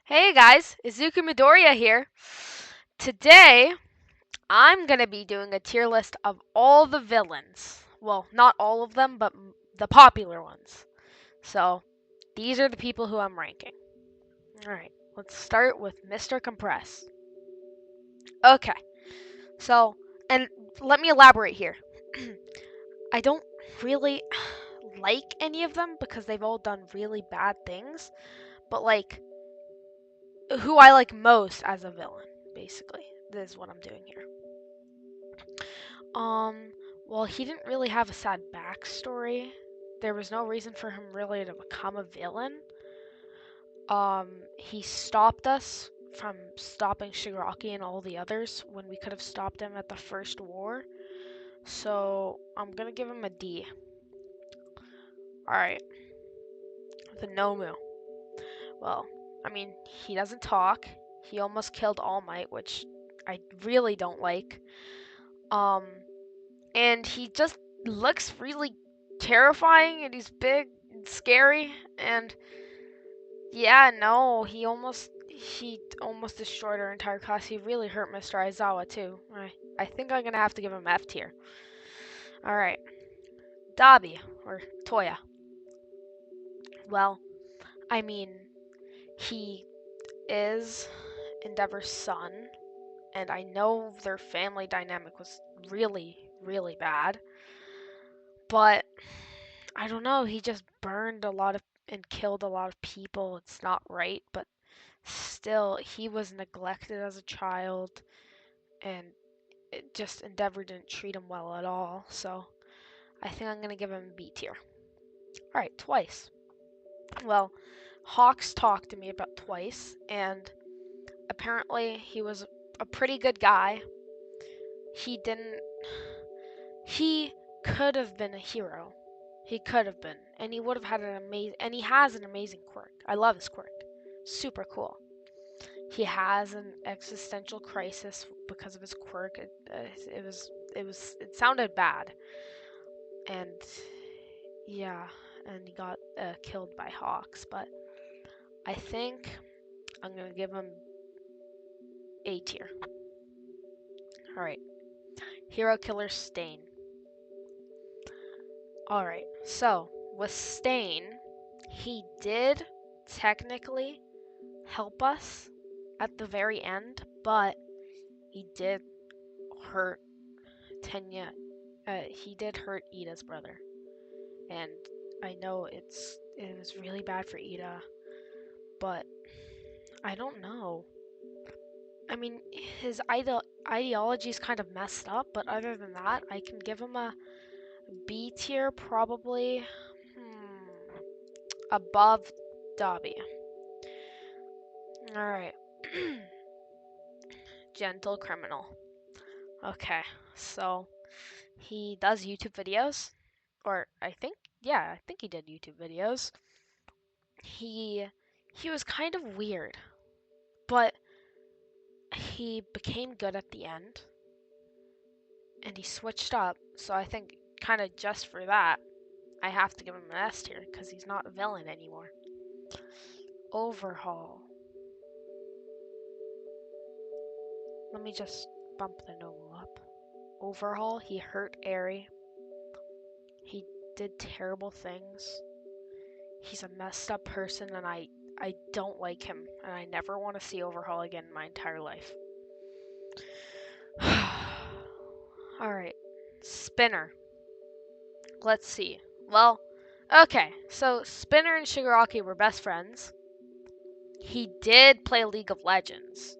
Hey guys, Izuku Midoriya here. Today, I'm gonna be doing a tier list of all the villains. Well, not all of them, but the popular ones. So, these are the people who I'm ranking. Alright, let's start with Mr. Compress. Okay, so, and let me elaborate here. I don't really like any of them because they've all done really bad things, but like, who I like most as a villain, basically. This is what I'm doing here. Um, well, he didn't really have a sad backstory. There was no reason for him really to become a villain. He stopped us from stopping Shigaraki and all the others when we could have stopped him at the first war. So, I'm gonna give him a D. Alright, the Nomu. Well, I mean, he doesn't talk. He almost killed All Might, which I really don't like. Um, and he just looks really terrifying, and he's big and scary, and yeah, no, he almost destroyed our entire class. He really hurt Mr. Aizawa too. I think I'm gonna have to give him F tier. All right, Dabi or Toya. Well, I mean, he is Endeavor's son, and I know their family dynamic was really, really bad, but I don't know, he just burned a lot of and killed a lot of people. It's not right, but still, he was neglected as a child, and it just Endeavor didn't treat him well at all. So I think I'm gonna give him B tier. All right, Twice. Well, Hawks talked to me about Twice, and apparently he was a pretty good guy. He didn't. He could have been a hero. He could have been, and he would have had an amazing. And he has an amazing quirk. I love his quirk. Super cool. He has an existential crisis because of his quirk. It sounded bad, and yeah, and he got killed by Hawks. But I think I'm gonna give him A tier. All right, Hero Killer Stain. All right, so with Stain, he did technically help us at the very end, but he did hurt Tenya. He did hurt Ida's brother, and I know it was really bad for Ida, but I don't know. I mean, his ideology is kind of messed up, but other than that, I can give him a B tier, probably above Dobby. All right, Gentle Criminal. Okay, so he does YouTube videos, or I think he did YouTube videos. He he was kind of weird, but he became good at the end, and he switched up. So I think kind of just for that, I have to give him an S tier because he's not a villain anymore. Overhaul. Let me just bump the novel up. Overhaul. He hurt Eri. He did terrible things. He's a messed up person, and I don't like him, and I never want to see Overhaul again in my entire life. Alright, Spinner. Let's see. Well, okay, so Spinner and Shigaraki were best friends. He did play League of Legends.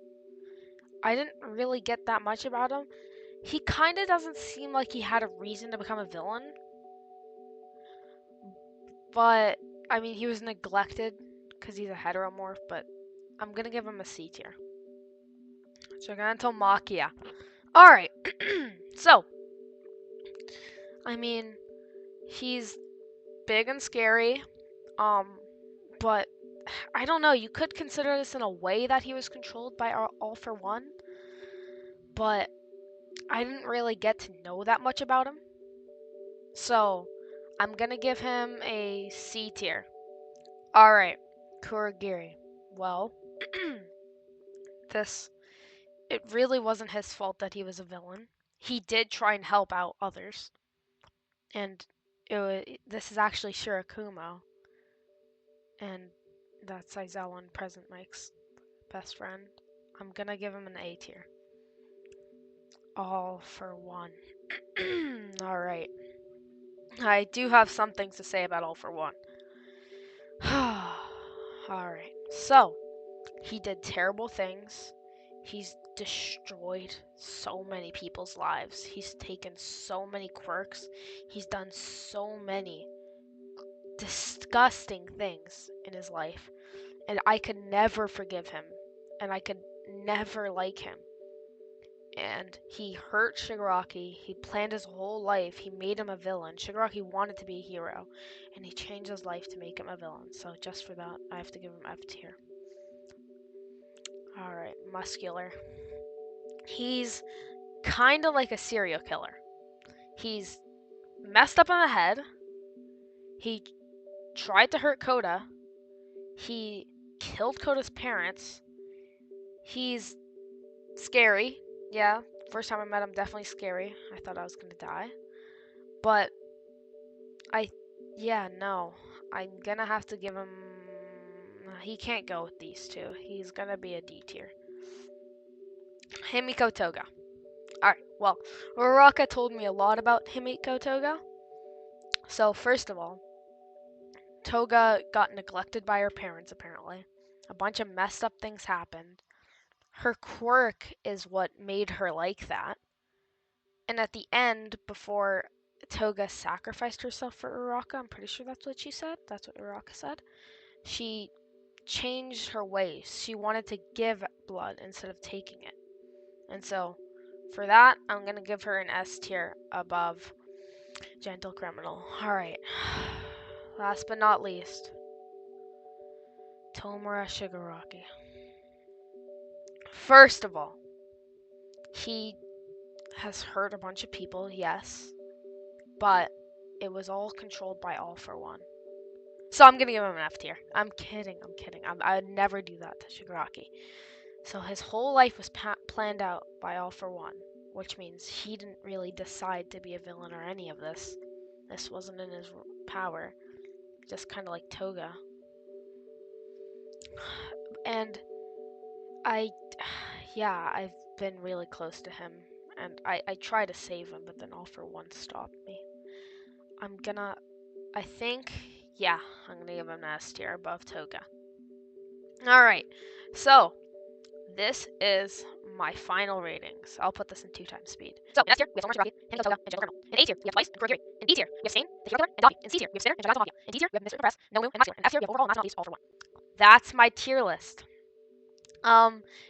I didn't really get that much about him. He kind of doesn't seem like he had a reason to become a villain. But, I mean, he was neglected because he's a heteromorph, but I'm gonna give him a C tier. Gigantomachia. Alright, so, I mean, he's big and scary, but I don't know, you could consider this in a way that he was controlled by All for One, but I didn't really get to know that much about him. So, I'm gonna give him a C tier. Alright, Kurogiri. Well, It really wasn't his fault that he was a villain. He did try and help out others. And this is actually Shirakumo. And that's Aizawa and Present Mike's best friend. I'm gonna give him an A tier. All for one. Alright. I do have some things to say about All for One. Alright. So, he did terrible things. He's destroyed so many people's lives. He's taken so many quirks. He's done so many disgusting things in his life. And I could never forgive him. And I could never like him. And he hurt Shigaraki. He planned his whole life. He made him a villain. Shigaraki wanted to be a hero. And he changed his life to make him a villain. So just for that, I have to give him F tier. Alright, Muscular. He's kind of like a serial killer. He's messed up in the head. He tried to hurt Koda. He killed Koda's parents. He's scary. Yeah, first time I met him, definitely scary. I thought I was gonna die. But no. I'm gonna have to give him. He can't go with these two. He's gonna be a D tier. Himiko Toga. Alright, well, Uraraka told me a lot about Himiko Toga. So, first of all, Toga got neglected by her parents, apparently. A bunch of messed up things happened. Her quirk is what made her like that. And at the end, before Toga sacrificed herself for Uraraka, I'm pretty sure that's what she said. That's what Uraraka said. She changed her ways. She wanted to give blood instead of taking it. And so, for that, I'm going to give her an S tier above Gentle Criminal. Alright. Last but not least, Tomura Shigaraki. First of all, he has hurt a bunch of people, yes, but it was all controlled by All for One. So I'm gonna give him an F tier. I'm kidding. I'd never do that to Shigaraki. So his whole life was planned out by All for One, which means he didn't really decide to be a villain or any of this. This wasn't in his power. Just kind of like Toga. And I've been really close to him. And I try to save him, but then All for One stopped me. I'm gonna give him an S tier above Toga. Alright, so this is my final ratings. I'll put this in 2 times speed. So, in S tier, we have Tomura Shigaraki, Himiko Toga, and Gentle Criminal. In A tier, we have Twice and Kurogiri. In B tier, we have Stain, the Hero Killer, and Dobby. In C tier, we have Sinner and Jagato Mafia. In D tier, we have Mr. Press, Nomu, and Muscular. In F tier, we have Overall, and last but not least, All for One. That's my tier list.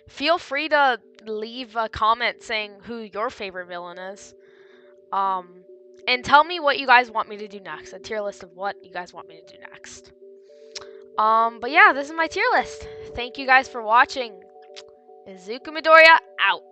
Feel free to leave a comment saying who your favorite villain is. And tell me what you guys want me to do next. A tier list of what you guys want me to do next. But yeah, this is my tier list. Thank you guys for watching. Izuku Midoriya out.